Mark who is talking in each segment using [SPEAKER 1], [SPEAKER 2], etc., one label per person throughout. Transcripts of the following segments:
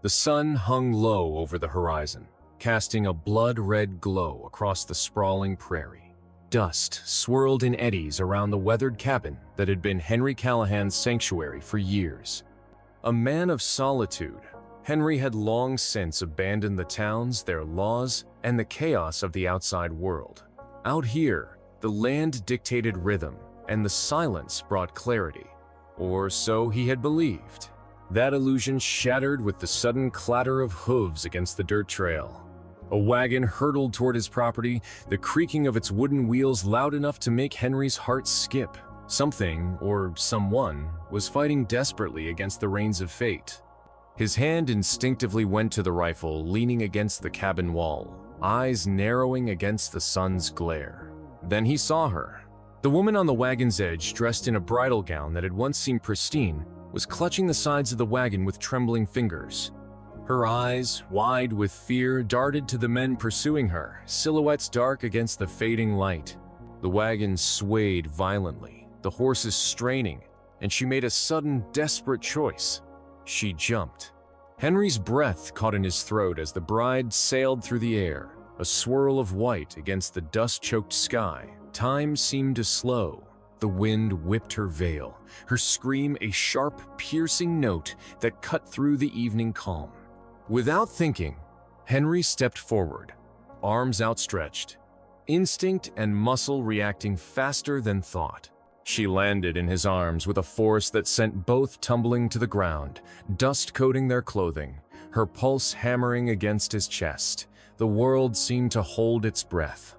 [SPEAKER 1] The sun hung low over the horizon, casting a blood-red glow across the sprawling prairie. Dust swirled in eddies around the weathered cabin that had been Henry Callahan's sanctuary for years. A man of solitude, Henry had long since abandoned the towns, their laws, and the chaos of the outside world. Out here, the land dictated rhythm, and the silence brought clarity. Or so he had believed. That illusion shattered with the sudden clatter of hooves against the dirt trail. A wagon hurtled toward his property, the creaking of its wooden wheels loud enough to make Henry's heart skip. Something, or someone, was fighting desperately against the reins of fate. His hand instinctively went to the rifle leaning against the cabin wall, eyes narrowing against the sun's glare. Then he saw her. The woman on the wagon's edge, dressed in a bridal gown that had once seemed pristine, was clutching the sides of the wagon with trembling fingers. Her eyes, wide with fear, darted to the men pursuing her, silhouettes dark against the fading light. The wagon swayed violently, the horses straining, and she made a sudden, desperate choice. She jumped. Henry's breath caught in his throat as the bride sailed through the air, a swirl of white against the dust-choked sky. Time seemed to slow. The wind whipped her veil, her scream a sharp, piercing note that cut through the evening calm. Without thinking, Henry stepped forward, arms outstretched, instinct and muscle reacting faster than thought. She landed in his arms with a force that sent both tumbling to the ground, dust coating their clothing, her pulse hammering against his chest. The world seemed to hold its breath.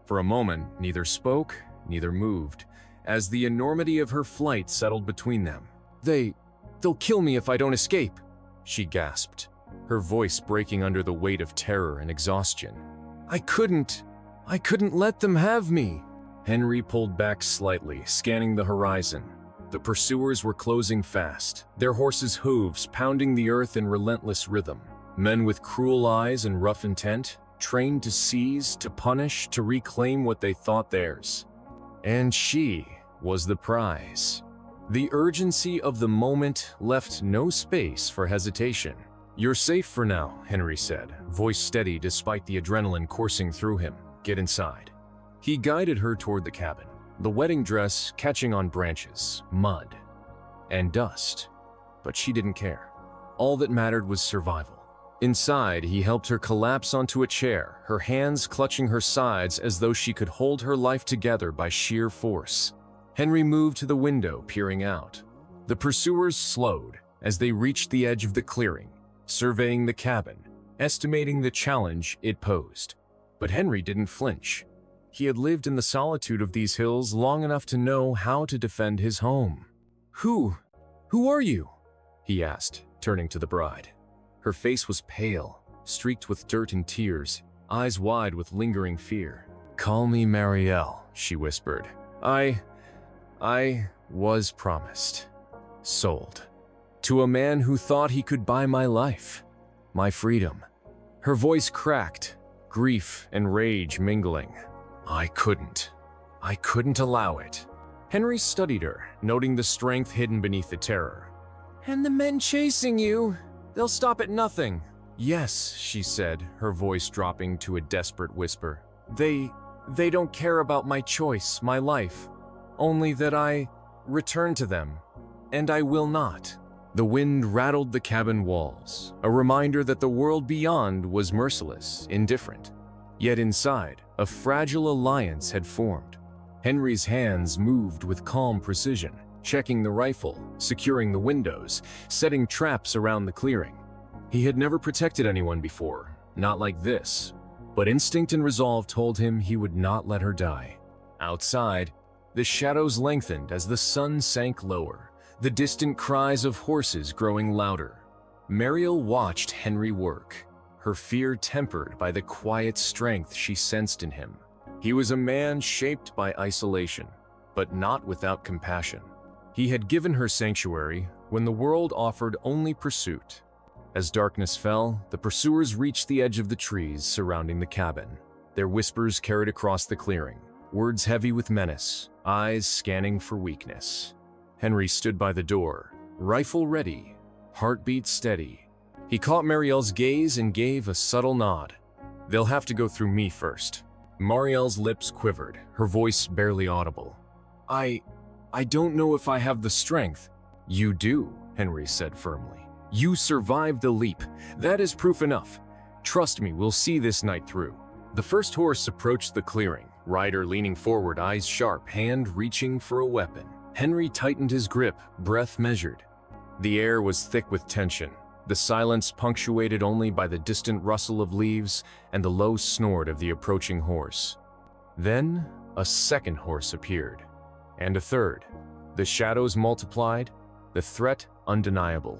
[SPEAKER 1] For a moment, neither spoke, neither moved, as the enormity of her flight settled between them. They'll kill me if I don't escape," she gasped, her voice breaking under the weight of terror and exhaustion. I couldn't let them have me." Henry pulled back slightly, scanning the horizon. The pursuers were closing fast, their horses' hooves pounding the earth in relentless rhythm. Men with cruel eyes and rough intent, trained to seize, to punish, to reclaim what they thought theirs. And she was the prize. The urgency of the moment left no space for hesitation. "You're safe for now," Henry said, voice steady despite the adrenaline coursing through him. "Get inside." He guided her toward the cabin, the wedding dress catching on branches, mud, and dust. But she didn't care. All that mattered was survival. Inside, he helped her collapse onto a chair, her hands clutching her sides as though she could hold her life together by sheer force. Henry moved to the window, peering out. The pursuers slowed as they reached the edge of the clearing, surveying the cabin, estimating the challenge it posed. But Henry didn't flinch. He had lived in the solitude of these hills long enough to know how to defend his home. Who are you?" he asked, turning to the bride. Her face was pale, streaked with dirt and tears, eyes wide with lingering fear. "Call me Marielle," she whispered. I was promised. Sold. To a man who thought he could buy my life, my freedom." Her voice cracked, grief and rage mingling. I couldn't allow it." Henry studied her, noting the strength hidden beneath the terror. "And the men chasing you? They'll stop at nothing." "Yes," she said, her voice dropping to a desperate whisper. They don't care about my choice, my life. Only that I return to them. And I will not." The wind rattled the cabin walls, a reminder that the world beyond was merciless, indifferent. Yet inside, a fragile alliance had formed. Henry's hands moved with calm precision, checking the rifle, securing the windows, setting traps around the clearing. He had never protected anyone before, not like this, but instinct and resolve told him he would not let her die. Outside, the shadows lengthened as the sun sank lower, the distant cries of horses growing louder. Mariel watched Henry work, her fear tempered by the quiet strength she sensed in him. He was a man shaped by isolation, but not without compassion. He had given her sanctuary when the world offered only pursuit. As darkness fell, the pursuers reached the edge of the trees surrounding the cabin. Their whispers carried across the clearing, words heavy with menace, eyes scanning for weakness. Henry stood by the door, rifle ready, heartbeat steady. He caught Marielle's gaze and gave a subtle nod. "They'll have to go through me first." Marielle's lips quivered, her voice barely audible. I don't know if I have the strength." "You do," Henry said firmly. "You survived the leap. That is proof enough. Trust me, we'll see this night through." The first horse approached the clearing, rider leaning forward, eyes sharp, hand reaching for a weapon. Henry tightened his grip, breath measured. The air was thick with tension, the silence punctuated only by the distant rustle of leaves and the low snort of the approaching horse. Then, a second horse appeared, and a third. The shadows multiplied, the threat undeniable.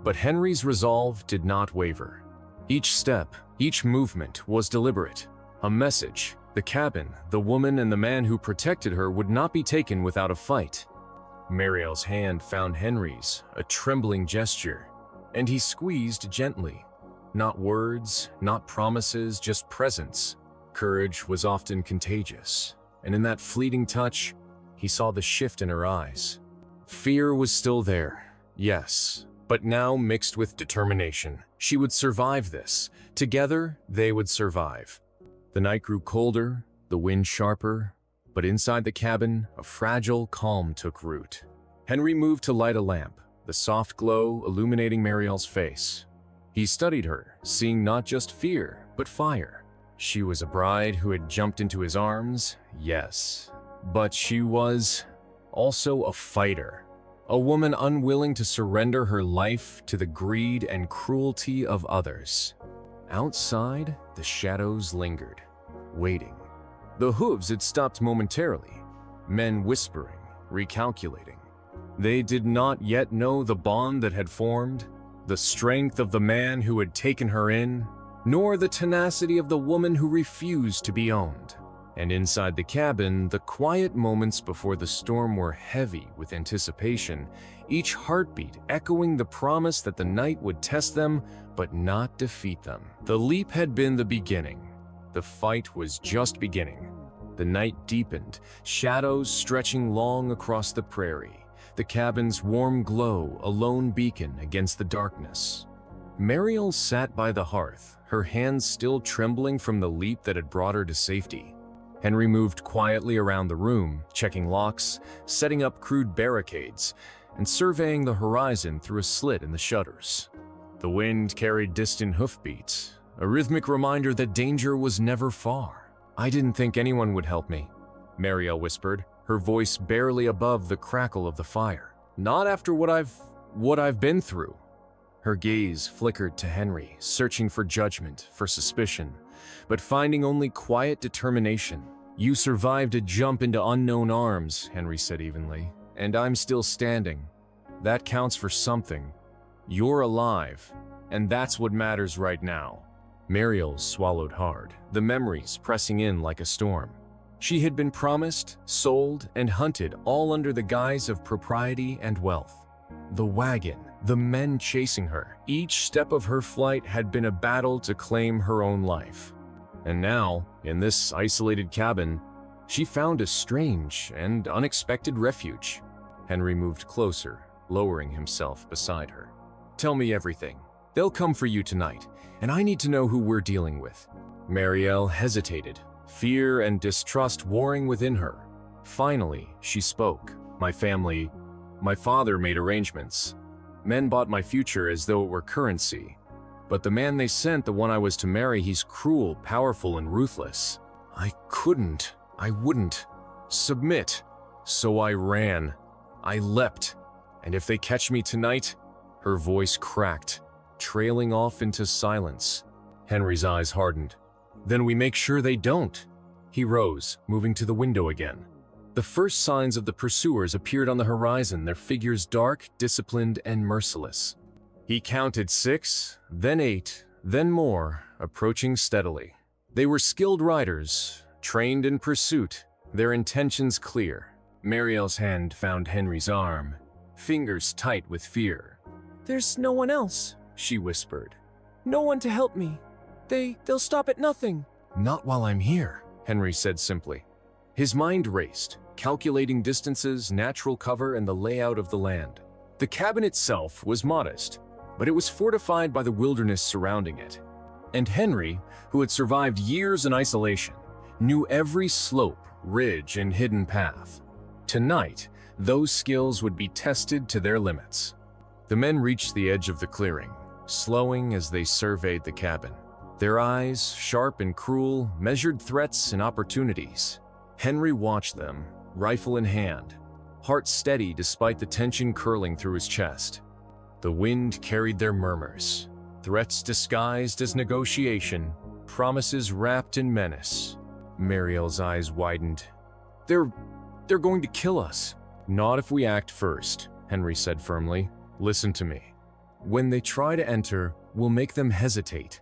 [SPEAKER 1] But Henry's resolve did not waver. Each step, each movement was deliberate. A message: the cabin, the woman, and the man who protected her would not be taken without a fight. Marielle's hand found Henry's, a trembling gesture, and he squeezed gently. Not words, not promises, just presence. Courage was often contagious, and in that fleeting touch, he saw the shift in her eyes. Fear was still there, yes, but now mixed with determination. She would survive this. Together, they would survive. The night grew colder, the wind sharper, but inside the cabin, a fragile calm took root. Henry moved to light a lamp, the soft glow illuminating Marielle's face. He studied her, seeing not just fear, but fire. She was a bride who had jumped into his arms, yes, but she was also a fighter. A woman unwilling to surrender her life to the greed and cruelty of others. Outside, the shadows lingered, waiting. The hooves had stopped momentarily, men whispering, recalculating. They did not yet know the bond that had formed, the strength of the man who had taken her in, nor the tenacity of the woman who refused to be owned. And inside the cabin, the quiet moments before the storm were heavy with anticipation, each heartbeat echoing the promise that the night would test them, but not defeat them. The leap had been the beginning. The fight was just beginning. The night deepened, shadows stretching long across the prairie, the cabin's warm glow a lone beacon against the darkness. Mariel sat by the hearth, her hands still trembling from the leap that had brought her to safety. Henry moved quietly around the room, checking locks, setting up crude barricades, and surveying the horizon through a slit in the shutters. The wind carried distant hoofbeats, a rhythmic reminder that danger was never far. "I didn't think anyone would help me," Mariel whispered, her voice barely above the crackle of the fire. "Not after what I've been through." Her gaze flickered to Henry, searching for judgment, for suspicion, but finding only quiet determination. "You survived a jump into unknown arms," Henry said evenly, "and I'm still standing. That counts for something. You're alive, and that's what matters right now." Mariel swallowed hard, the memories pressing in like a storm. She had been promised, sold, and hunted all under the guise of propriety and wealth. The wagon, the men chasing her, each step of her flight had been a battle to claim her own life. And now, in this isolated cabin, she found a strange and unexpected refuge. Henry moved closer, lowering himself beside her. "Tell me everything. They'll come for you tonight, and I need to know who we're dealing with." Mariel hesitated, fear and distrust warring within her. Finally, she spoke. My father made arrangements. Men bought my future as though it were currency. But the man they sent, the one I was to marry, he's cruel, powerful, and ruthless. I wouldn't submit. So I ran. I leapt. And if they catch me tonight, her voice cracked, trailing off into silence. Henry's eyes hardened. Then we make sure they don't. He rose, moving to the window again. The first signs of the pursuers appeared on the horizon, their figures dark, disciplined, and merciless. He counted 6, then 8, then more, approaching steadily. They were skilled riders, trained in pursuit, their intentions clear. Mariel's hand found Henry's arm, fingers tight with fear.
[SPEAKER 2] "There's no one else," she whispered. "No one to help me. They'll stop at nothing."
[SPEAKER 1] "Not while I'm here," Henry said simply. His mind raced, calculating distances, natural cover, and the layout of the land. The cabin itself was modest. but it was fortified by the wilderness surrounding it. And Henry, who had survived years in isolation, knew every slope, ridge, and hidden path. Tonight, those skills would be tested to their limits. The men reached the edge of the clearing, slowing as they surveyed the cabin. Their eyes, sharp and cruel, measured threats and opportunities. Henry watched them, rifle in hand, heart steady despite the tension curling through his chest. The wind carried their murmurs, threats disguised as negotiation, promises wrapped in menace. Mariel's eyes widened. They're going to kill us. Not if we act first, Henry said firmly. Listen to me. When they try to enter, we'll make them hesitate.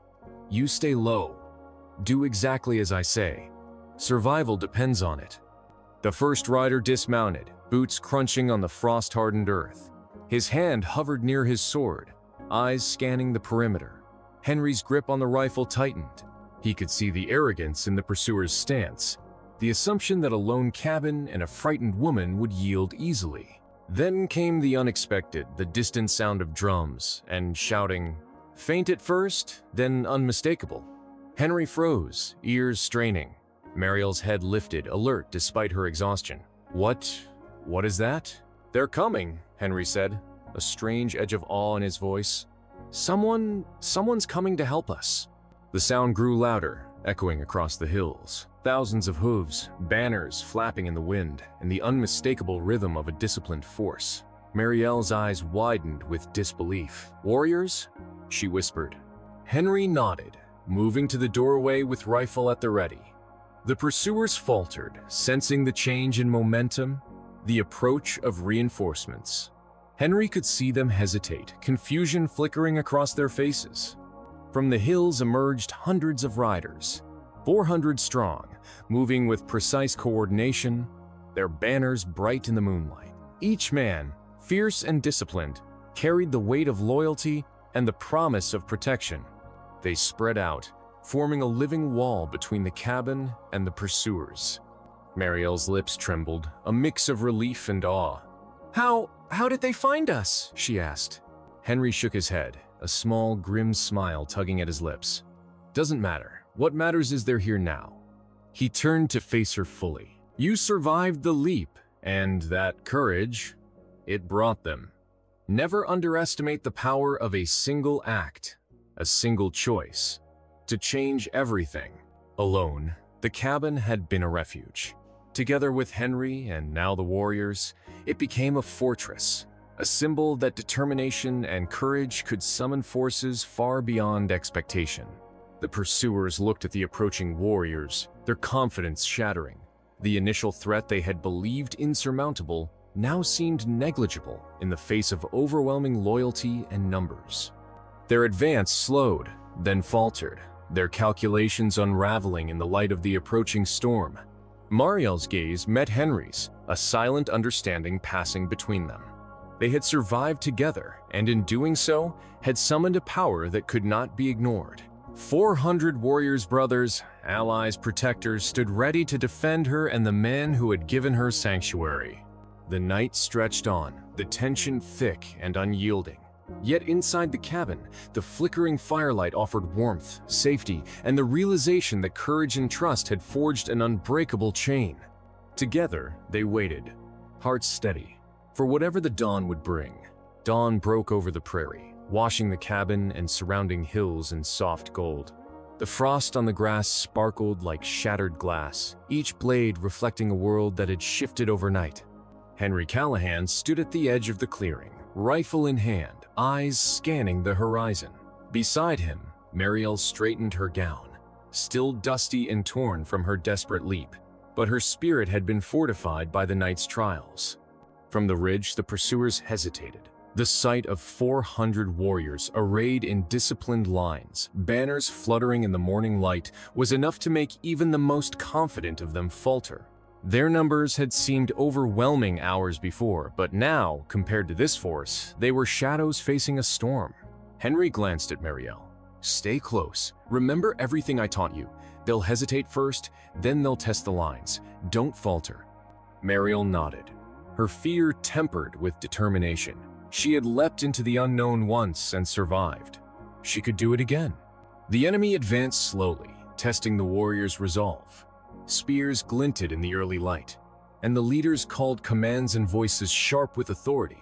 [SPEAKER 1] You stay low. Do exactly as I say. Survival depends on it. The first rider dismounted, boots crunching on the frost-hardened earth. His hand hovered near his sword, eyes scanning the perimeter. Henry's grip on the rifle tightened. He could see the arrogance in the pursuer's stance, the assumption that a lone cabin and a frightened woman would yield easily. Then came the unexpected, the distant sound of drums and shouting, faint at first, then unmistakable. Henry froze, ears straining. Mariel's head lifted, alert despite her exhaustion. What is that? They're coming, Henry said, a strange edge of awe in his voice. Someone's coming to help us. The sound grew louder, echoing across the hills. Thousands of hooves, banners flapping in the wind, and the unmistakable rhythm of a disciplined force. Mariel's eyes widened with disbelief. Warriors? She whispered. Henry nodded, moving to the doorway with rifle at the ready. The pursuers faltered, sensing the change in momentum, the approach of reinforcements. Henry could see them hesitate, confusion flickering across their faces. From the hills emerged hundreds of riders, 400 strong, moving with precise coordination, their banners bright in the moonlight. Each man, fierce and disciplined, carried the weight of loyalty and the promise of protection. They spread out, forming a living wall between the cabin and the pursuers. Mariel's lips trembled, a mix of relief and awe. How did they find us? She asked. Henry shook his head, a small, grim smile tugging at his lips. Doesn't matter. What matters is they're here now. He turned to face her fully. You survived the leap, and that courage, it brought them. Never underestimate the power of a single act, a single choice, to change everything. Alone, the cabin had been a refuge. Together with Henry and now the warriors, it became a fortress, a symbol that determination and courage could summon forces far beyond expectation. The pursuers looked at the approaching warriors, their confidence shattering. The initial threat they had believed insurmountable now seemed negligible in the face of overwhelming loyalty and numbers. Their advance slowed, then faltered, their calculations unraveling in the light of the approaching storm. Mariel's gaze met Henry's, a silent understanding passing between them. They had survived together, and in doing so, had summoned a power that could not be ignored. 400 warriors' brothers, allies, protectors stood ready to defend her and the men who had given her sanctuary. The night stretched on, the tension thick and unyielding. Yet inside the cabin, the flickering firelight offered warmth, safety, and the realization that courage and trust had forged an unbreakable chain. Together, they waited, hearts steady, for whatever the dawn would bring. Dawn broke over the prairie, washing the cabin and surrounding hills in soft gold. The frost on the grass sparkled like shattered glass, each blade reflecting a world that had shifted overnight. Henry Callahan stood at the edge of the clearing, rifle in hand, eyes scanning the horizon. Beside him, Mariel straightened her gown, still dusty and torn from her desperate leap, but her spirit had been fortified by the night's trials. From the ridge, the pursuers hesitated. The sight of 400 warriors arrayed in disciplined lines, banners fluttering in the morning light, was enough to make even the most confident of them falter. Their numbers had seemed overwhelming hours before, but now, compared to this force, they were shadows facing a storm. Henry glanced at Mariel. Stay close. Remember everything I taught you. They'll hesitate first, then they'll test the lines. Don't falter. Mariel nodded, her fear tempered with determination. She had leapt into the unknown once and survived. She could do it again. The enemy advanced slowly, testing the warriors' resolve. Spears glinted in the early light, and the leaders called commands in voices sharp with authority.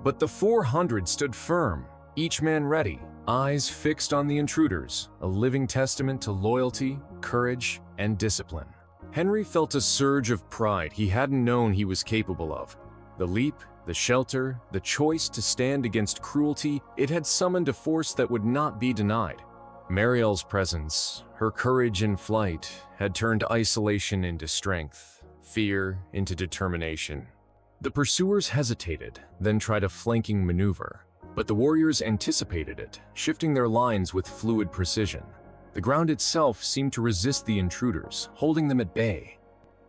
[SPEAKER 1] But the 400 stood firm, each man ready, eyes fixed on the intruders, a living testament to loyalty, courage, and discipline. Henry felt a surge of pride he hadn't known he was capable of. The leap, the shelter, the choice to stand against cruelty, it had summoned a force that would not be denied. Marielle's presence, her courage in flight, had turned isolation into strength, fear into determination. The pursuers hesitated, then tried a flanking maneuver, but the warriors anticipated it, shifting their lines with fluid precision. The ground itself seemed to resist the intruders, holding them at bay.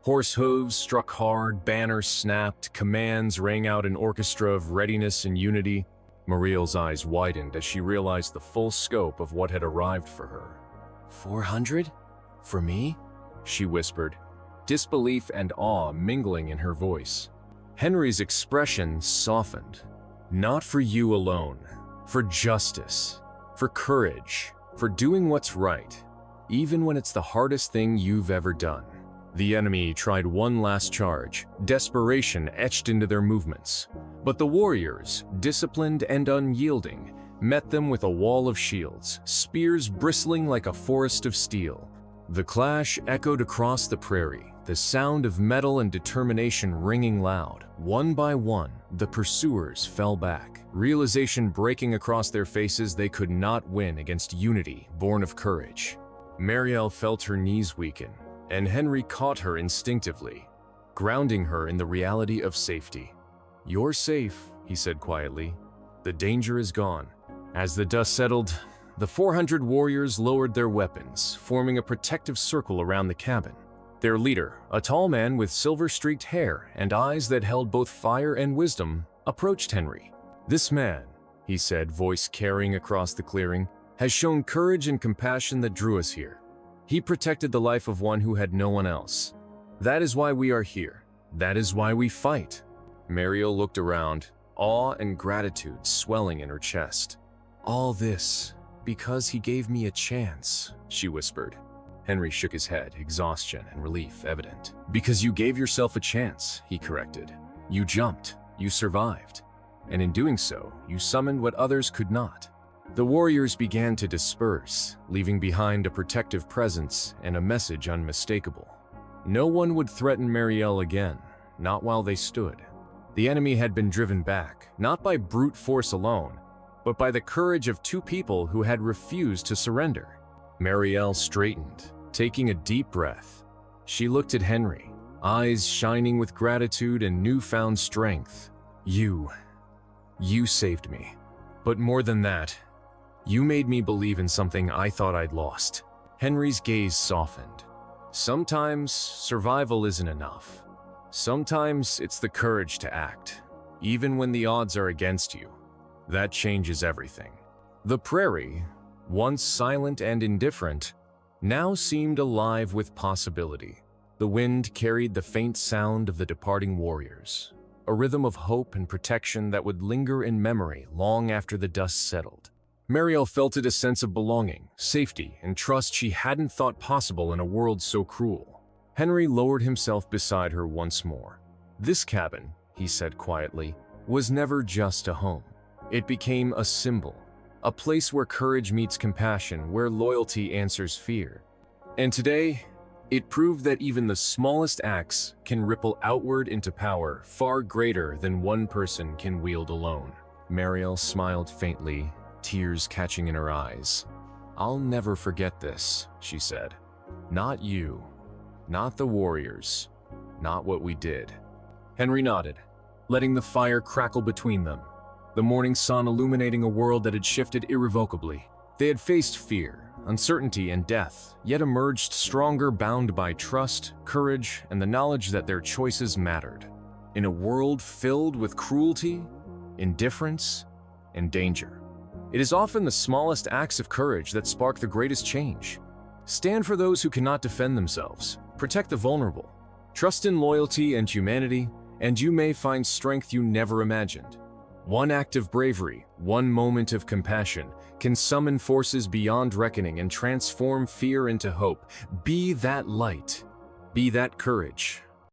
[SPEAKER 1] Horse hooves struck hard, banners snapped, commands rang out an orchestra of readiness and unity. Marielle's eyes widened as she realized the full scope of what had arrived for her. 400? For me? She whispered, disbelief and awe mingling in her voice. Henry's expression softened. Not for you alone, for justice, for courage, for doing what's right, even when it's the hardest thing you've ever done. The enemy tried one last charge, desperation etched into their movements. But the warriors, disciplined and unyielding, met them with a wall of shields, spears bristling like a forest of steel. The clash echoed across the prairie, the sound of metal and determination ringing loud. One by one, the pursuers fell back, realization breaking across their faces they could not win against unity born of courage. Marielle felt her knees weaken, and Henry caught her instinctively, grounding her in the reality of safety. "You're safe," he said quietly. "The danger is gone." As the dust settled, the 400 warriors lowered their weapons, forming a protective circle around the cabin. Their leader, a tall man with silver-streaked hair and eyes that held both fire and wisdom, approached Henry. "This man," he said, voice carrying across the clearing, "has shown courage and compassion that drew us here. He protected the life of one who had no one else. That is why we are here. That is why we fight." Marielle looked around, awe and gratitude swelling in her chest. "All this, because he gave me a chance," she whispered. Henry shook his head, exhaustion and relief evident. "Because you gave yourself a chance," he corrected. "You jumped, you survived, and in doing so, you summoned what others could not." The warriors began to disperse, leaving behind a protective presence and a message unmistakable. No one would threaten Marielle again, not while they stood. The enemy had been driven back, not by brute force alone, but by the courage of two people who had refused to surrender. Marielle straightened, taking a deep breath. She looked at Henry, eyes shining with gratitude and newfound strength. You saved me. But more than that, you made me believe in something I thought I'd lost." Henry's gaze softened. "Sometimes survival isn't enough. Sometimes it's the courage to act, even when the odds are against you. That changes everything." The prairie, once silent and indifferent, now seemed alive with possibility. The wind carried the faint sound of the departing warriors, a rhythm of hope and protection that would linger in memory long after the dust settled. Marielle felt a sense of belonging, safety, and trust she hadn't thought possible in a world so cruel. Henry lowered himself beside her once more. "This cabin," he said quietly, "was never just a home. It became a symbol, a place where courage meets compassion, where loyalty answers fear. And today, it proved that even the smallest acts can ripple outward into power far greater than one person can wield alone." Marielle smiled faintly, tears catching in her eyes. "I'll never forget this," she said. "Not you, not the warriors, not what we did." Henry nodded, letting the fire crackle between them, the morning sun illuminating a world that had shifted irrevocably. They had faced fear, uncertainty, and death, yet emerged stronger, bound by trust, courage, and the knowledge that their choices mattered. In a world filled with cruelty, indifference, and danger, it is often the smallest acts of courage that spark the greatest change. Stand for those who cannot defend themselves. Protect the vulnerable. Trust in loyalty and humanity, and you may find strength you never imagined. One act of bravery, one moment of compassion, can summon forces beyond reckoning and transform fear into hope. Be that light. Be that courage.